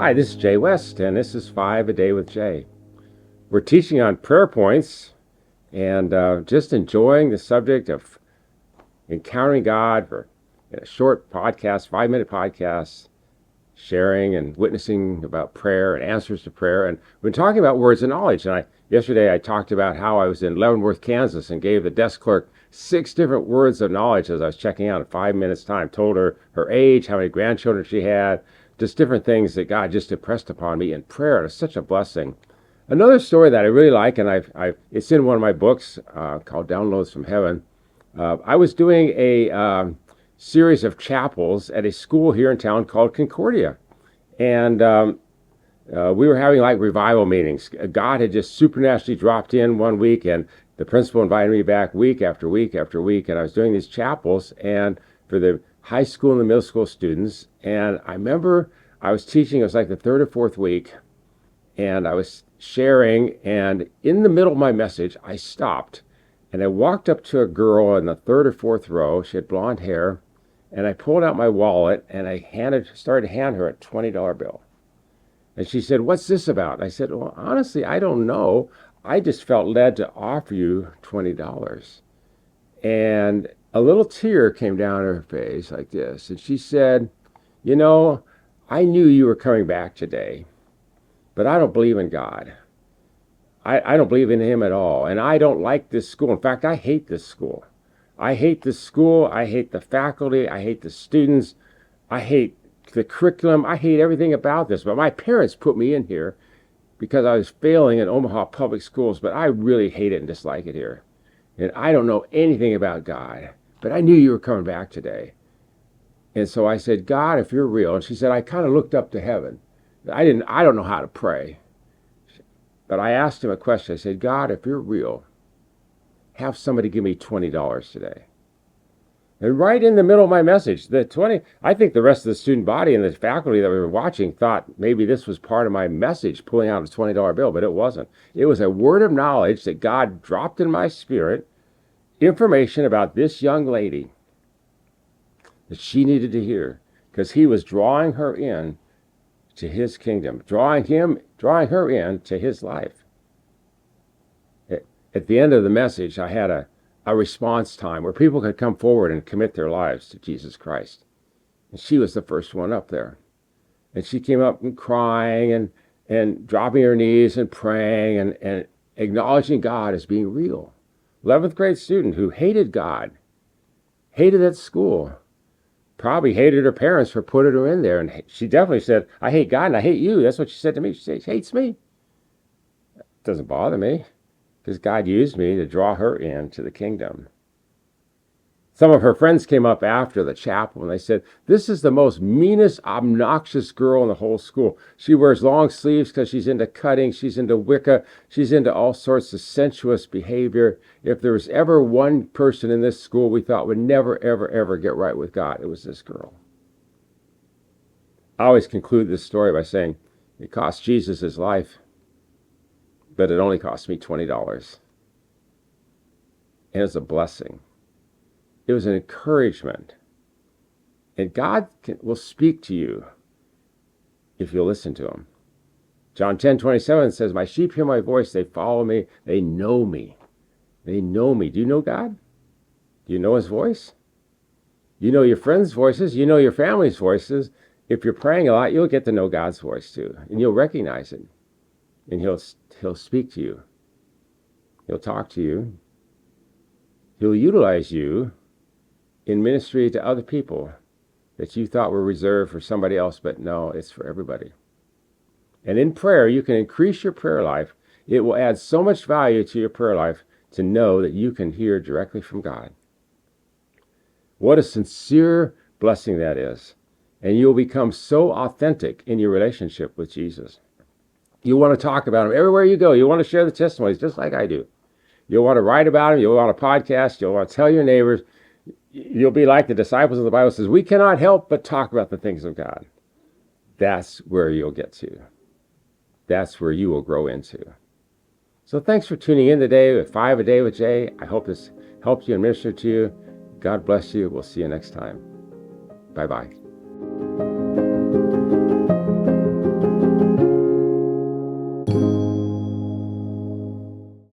Hi, this is Jay West, and this is 5 a Day with Jay. We're teaching on prayer points and just enjoying the subject of encountering God for a short podcast, 5-minute podcast, sharing and witnessing about prayer and answers to prayer. And we've been talking about words of knowledge. And yesterday I talked about how I was in Leavenworth, Kansas, and gave the desk clerk 6 different words of knowledge as I was checking out in 5 minutes time. Told her her age, how many grandchildren she had, just different things that God just impressed upon me in prayer. It's such a blessing. Another story that I really like, and it's in one of my books called Downloads from Heaven. I was doing a series of chapels at a school here in town called Concordia. And we were having like revival meetings. God had just supernaturally dropped in one week, and the principal invited me back week after week after week. And I was doing these chapels and for the high school and the middle school students. And I remember I was teaching, it was like the 3rd or 4th week, and I was sharing, and in the middle of my message, I stopped. And I walked up to a girl in the 3rd or 4th row. She had blonde hair. And I pulled out my wallet and I started to hand her a $20 bill. And she said, "What's this about?" And I said, "Well, honestly, I don't know. I just felt led to offer you $20. And a little tear came down her face like this. And she said, "You know, I knew you were coming back today, but I don't believe in God. I don't believe in him at all. And I don't like this school. In fact, I hate this school. I hate the school, I hate the faculty, I hate the students, I hate the curriculum, I hate everything about this. But my parents put me in here because I was failing in Omaha public schools, but I really hate it and dislike it here. And I don't know anything about God, but I knew you were coming back today." And so I said, "God, if you're real." And she said, "I kind of looked up to heaven. I don't know how to pray. But I asked him a question. I said, God, if you're real, have somebody give me $20 today." And right in the middle of my message, I think the rest of the student body and the faculty that we were watching thought maybe this was part of my message, pulling out a $20 bill, but it wasn't. It was a word of knowledge that God dropped in my spirit, information about this young lady that she needed to hear, because he was drawing her in to his kingdom, drawing her in to his life. At the end of the message, I had a response time where people could come forward and commit their lives to Jesus Christ. And she was the first one up there. And she came up and crying and dropping her knees and praying and acknowledging God as being real. 11th grade student who hated God, hated that school, probably hated her parents for putting her in there. And she definitely said, "I hate God and I hate you." That's what she said to me. She said, "She hates me." It doesn't bother me, because God used me to draw her into the kingdom. Some of her friends came up after the chapel and they said, "This is the most meanest, obnoxious girl in the whole school. She wears long sleeves because she's into cutting, she's into Wicca, she's into all sorts of sensuous behavior. If there was ever one person in this school we thought would never, ever, ever get right with God, it was this girl." I always conclude this story by saying, it cost Jesus his life, but it only cost me $20. And it's a blessing. It was an encouragement. And God will speak to you if you'll listen to him. John 10:27 says, "My sheep hear my voice, they follow me, they know me." They know me. Do you know God? Do you know his voice? You know your friends' voices, you know your family's voices. If you're praying a lot, you'll get to know God's voice too, and you'll recognize it. And he'll speak to you. He'll talk to you. He'll utilize you in ministry to other people that you thought were reserved for somebody else, but no, it's for everybody. And in prayer, you can increase your prayer life. It will add so much value to your prayer life to know that you can hear directly from God. What a sincere blessing that is. And you'll become so authentic in your relationship with Jesus. You want to talk about him everywhere you go. You want to share the testimonies just like I do. You'll want to write about him. You'll want a podcast. You'll want to tell your neighbors. You'll be like the disciples of the Bible says, we cannot help but talk about the things of God. That's where you'll get to. That's where you will grow into. So thanks for tuning in today with 5 a Day with Jay. I hope this helped you and ministered to you. God bless you. We'll see you next time. Bye-bye.